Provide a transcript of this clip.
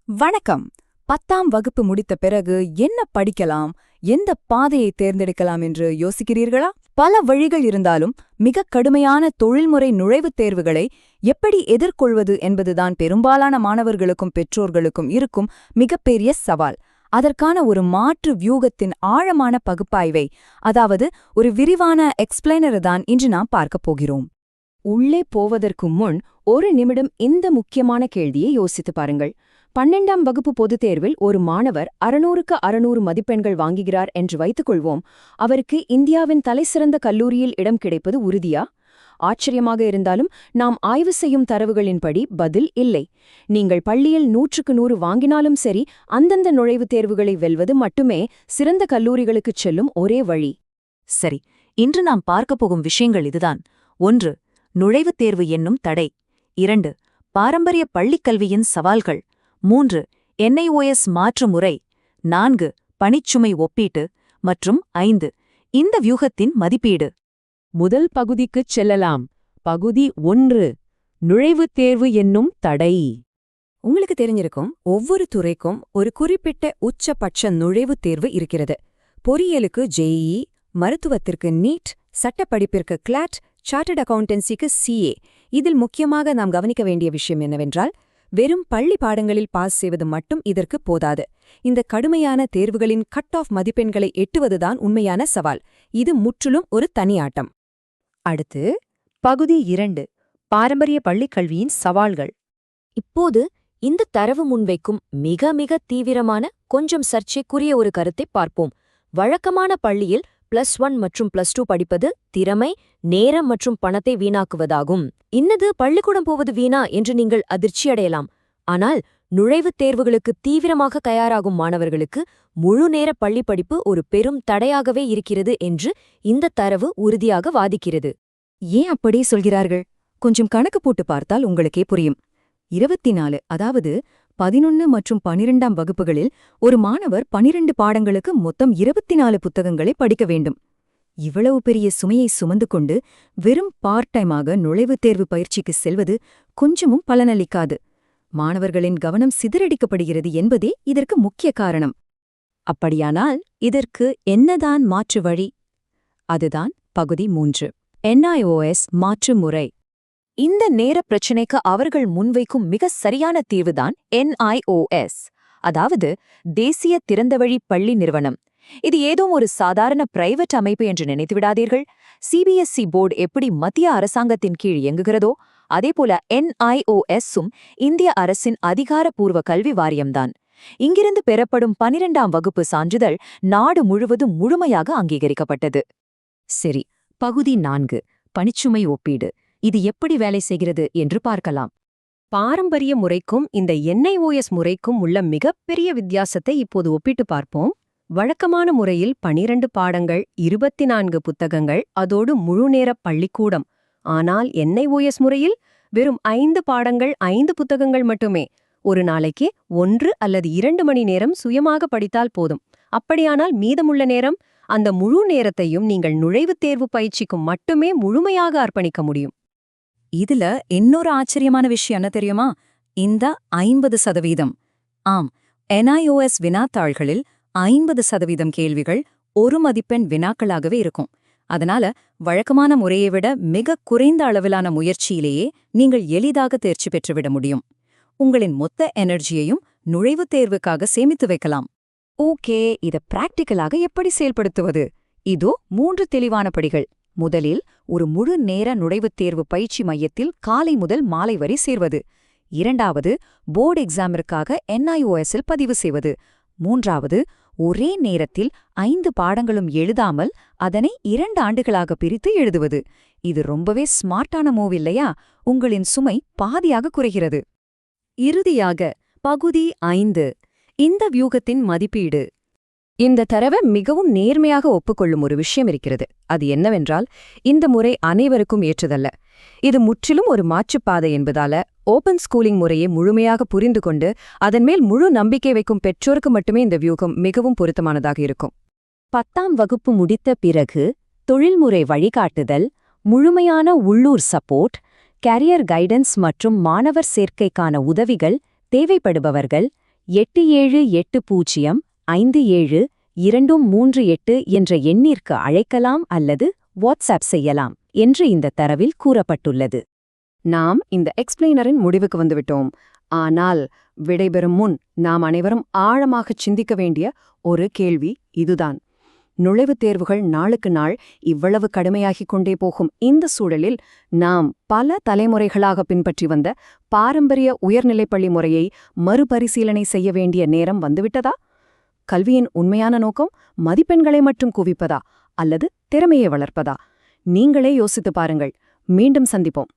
வணக்கம். 10ஆம் வகுப்பு முடித்த பிறகு என்ன படிக்கலாம், எந்த பாதையை தேர்ந்தெடுக்கலாம் என்று யோசிக்கிறீர்களா? பல வழிகள் இருந்தாலும் மிக கடுமையான தொழில்முறை நுழைவுத் தேர்வுகளை எப்படி எதிர்கொள்வது என்பதுதான் பெரும்பாலான மாணவர்களுக்கும் பெற்றோர்களுக்கும் இருக்கும் மிகப்பெரிய சவால். அதற்கான ஒரு மாற்று வியூகத்தின் ஆழமான பகுப்பாய்வை, அதாவது ஒரு விரிவான எக்ஸ்பிளைனரை தான் இன்று நாம் பார்க்கப் போகிறோம். உள்ளே போவதற்கு முன் ஒரு நிமிடம் இந்த முக்கியமான கேள்வியை யோசித்து பாருங்கள். 12ஆம் வகுப்பு பொதுத் தேர்வில் ஒரு மாணவர் 600க்கு 600 மதிப்பெண்கள் வாங்குகிறார் என்று வைத்துக்கொள்வோம். அவருக்கு இந்தியாவின் தலைசிறந்த கல்லூரியில் இடம் கிடைப்பது உறுதியா? ஆச்சரியமாக இருந்தாலும் நாம் ஆய்வு செய்யும் தரவுகளின்படி பதில் இல்லை. நீங்கள் பள்ளியில் 100க்கு 100 வாங்கினாலும் சரி, அந்தந்த நுழைவுத் தேர்வுகளை வெல்வது மட்டுமே சிறந்த கல்லூரிகளுக்குச் செல்லும் ஒரே வழி. சரி, இன்று நாம் பார்க்கப் போகும் விஷயங்கள் இதுதான். 1. நுழைவுத் தேர்வு என்னும் தடை. 2. பாரம்பரிய பள்ளிக்கல்வியின் சவால்கள். 3. NIOS மாற்று முறை. 4. பணிச்சுமை ஒப்பீட்டு. மற்றும் 5. இந்த வியூகத்தின் மதிப்பீடு. முதல் பகுதிக்குச் செல்லலாம். பகுதி 1. நுழைவுத் தேர்வு என்னும் தடை. உங்களுக்கு தெரிஞ்சிருக்கும், ஒவ்வொரு துறைக்கும் ஒரு குறிப்பிட்ட உச்சபட்ச நுழைவுத் தேர்வு இருக்கிறது. பொறியியலுக்கு JEE, மருத்துவத்திற்கு NEET, சட்டப்படிப்பிற்கு CLAT, சார்ட்டர்ட் அக்கவுண்டன்சிக்கு CA. இதில் முக்கியமாக நாம் கவனிக்க வேண்டிய விஷயம் என்னவென்றால், வெறும் பள்ளி பாடங்களில் பாஸ் செய்வது மட்டும் இதற்கு போதாது. இந்த கடுமையான தேர்வுகளின் கட் ஆஃப் மதிப்பெண்களை எட்டுவதுதான் உண்மையான சவால். இது முற்றிலும் ஒரு தனி ஆட்டம். அடுத்து பகுதி 2. பாரம்பரிய பள்ளிக்கல்வியின் சவால்கள். இப்போது இந்த தரவு முன்வைக்கும் மிக மிக தீவிரமான, கொஞ்சம் சர்ச்சைக்குரிய ஒரு கருத்தை பார்ப்போம். வழக்கமான பள்ளியில் +1 மற்றும் +2 படிப்பது திறமை, நேரம் மற்றும் பணத்தை வீணாக்குவதாகும். இன்னது பள்ளிக்கூடம் போவது வீணா என்று நீங்கள் அதிர்ச்சியடையலாம். ஆனால் நுழைவுத் தேர்வுகளுக்கு தீவிரமாக தயாராகும் மாணவர்களுக்கு முழு நேர பள்ளி படிப்பு ஒரு பெரும் தடையாகவே இருக்கிறது என்று இந்த தரவு உறுதியாக வாதிக்கிறது. ஏன் அப்படி சொல்கிறார்கள்? கொஞ்சம் கணக்கு போட்டு பார்த்தால் உங்களுக்கே புரியும். 24, அதாவது 11 மற்றும் 12ஆம் வகுப்புகளில் ஒரு மாணவர் 12 பாடங்களுக்கு மொத்தம் 24 புத்தகங்களை படிக்க வேண்டும். இவ்வளவு பெரிய சுமையை சுமந்து கொண்டு வெறும் பார்ட் டைமாக நுழைவுத் தேர்வு பயிற்சிக்கு செல்வது கொஞ்சமும் பலனளிக்காது. மாணவர்களின் கவனம் சிதறடிக்கப்படுகிறது என்பதே இதற்கு முக்கிய காரணம். அப்படியானால் இதற்கு என்னதான் மாற்று வழி? அதுதான் பகுதி 3. NIOS மாற்று முறை. இந்த நேர பிரச்சினைக்கு அவர்கள் முன்வைக்கும் மிக சரியான தீர்வுதான் NIOS, அதாவது தேசிய திறந்தவழி பள்ளி நிறுவனம். இது ஏதோ ஒரு சாதாரண பிரைவேட் அமைப்பு என்று நினைத்துவிடாதீர்கள். CBSE போர்டு எப்படி மத்திய அரசாங்கத்தின் கீழ் இயங்குகிறதோ அதேபோல NIOS-உம் இந்திய அரசின் அதிகாரப்பூர்வ கல்வி வாரியம்தான். இங்கிருந்து பெறப்படும் 12ஆம் வகுப்பு சான்றிதழ் நாடு முழுவதும் முழுமையாக அங்கீகரிக்கப்பட்டது. சரி, பகுதி 4. பணிச்சுமை ஒப்பீடு. இது எப்படி வேலை செய்கிறது என்று பார்க்கலாம். பாரம்பரிய முறைக்கும் இந்த NIOS முறைக்கும் உள்ள மிகப்பெரிய வித்தியாசத்தை இப்போது ஒப்பிட்டு பார்ப்போம். வழக்கமான முறையில் 12 பாடங்கள், 24 புத்தகங்கள், அதோடு முழுநேர பள்ளிக்கூடம். ஆனால் NIOS முறையில் வெறும் 5 பாடங்கள், 5 புத்தகங்கள் மட்டுமே. ஒரு நாளைக்கு 1 அல்லது 2 மணி நேரம் சுயமாக படித்தால் போதும். அப்படியானால் மீதமுள்ள நேரம், அந்த முழு நேரத்தையும் நீங்கள் நுழைவுத் தேர்வு பயிற்சிக்கும் மட்டுமே முழுமையாக அர்ப்பணிக்க முடியும். இதுல இன்னொரு ஆச்சரியமான விஷயம் என்ன தெரியுமா? இந்த 50%. ஆம், NIOS வினாத்தாள்களில் 50% கேள்விகள் 1 மதிப்பெண் வினாக்களாகவே இருக்கும். அதனால வழக்கமான முறையை விட மிக குறைந்த அளவிலான முயற்சியிலேயே நீங்கள் எளிதாக தேர்ச்சி பெற்றுவிட முடியும். உங்களின் மொத்த எனர்ஜியையும் நுழைவுத் தேர்வுக்காக சேமித்து வைக்கலாம். ஓகே, இதை பிராக்டிக்கலாக எப்படி செயல்படுத்துவது? இதோ 3 தெளிவான படிகள். முதலில், ஒரு முழு நேர நுழைவுத் தேர்வு பயிற்சி மையத்தில் காலை முதல் மாலை வரை சேர்வது. 2வது, போர்டு எக்ஸாமிற்காக NIOS-இல் பதிவு செய்வது. 3வது, ஒரே நேரத்தில் 5 பாடங்களும் எழுதாமல் அதனை 2 ஆண்டுகளாக பிரித்து எழுதுவது. இது ரொம்பவே ஸ்மார்ட்டான மூவ் இல்லையா? உங்களின் சுமை பாதியாக குறைகிறது. இறுதியாக பகுதி 5. இந்த வியூகத்தின் மதிப்பீடு. இந்த தரவை மிகவும் நேர்மையாக ஒப்புக்கொள்ளும் ஒரு விஷயம் இருக்கிறது. அது என்னவென்றால், இந்த முறை அனைவருக்கும் ஏற்றதல்ல. இது முற்றிலும் ஒரு மாற்றுப்பாதை என்பதால ஓபன் ஸ்கூலிங் முறையை முழுமையாக புரிந்து கொண்டு அதன் மேல் முழு நம்பிக்கை வைக்கும் பெற்றோருக்கு மட்டுமே இந்த வியூகம் மிகவும் பொருத்தமானதாக இருக்கும். 10ஆம் வகுப்பு முடித்த பிறகு தொழில்முறை வழிகாட்டுதல், முழுமையான உள்ளூர் சப்போர்ட், கேரியர் கைடன்ஸ் மற்றும் மாணவர் சேர்க்கைக்கான உதவிகள் தேவைப்படுபவர்கள் 8780572238 என்ற எண்ணிற்கு அழைக்கலாம் அல்லது வாட்ஸ்அப் செய்யலாம் என்று இந்த தரவில் கூறப்பட்டுள்ளது. நாம் இந்த எக்ஸ்பிளைனரின் முடிவுக்கு வந்துவிட்டோம். ஆனால் விடைபெறும் முன் நாம் அனைவரும் ஆழமாகச் சிந்திக்க வேண்டிய ஒரு கேள்வி இதுதான். நுழைவுத் தேர்வுகள் நாளுக்கு நாள் இவ்வளவு கடுமையாகிக் கொண்டே போகும் இந்த சூழலில் நாம் பல தலைமுறைகளாக பின்பற்றி வந்த பாரம்பரிய உயர்நிலைப்பள்ளி முறையை மறுபரிசீலனை செய்ய வேண்டிய நேரம் வந்துவிட்டதா? கல்வியின் உண்மையான நோக்கம் மதிப்பெண்களை மட்டும் குவிப்பதா அல்லது திறமையை வளர்ப்பதா? நீங்களே யோசித்துப் பாருங்கள். மீண்டும் சந்திப்போம்.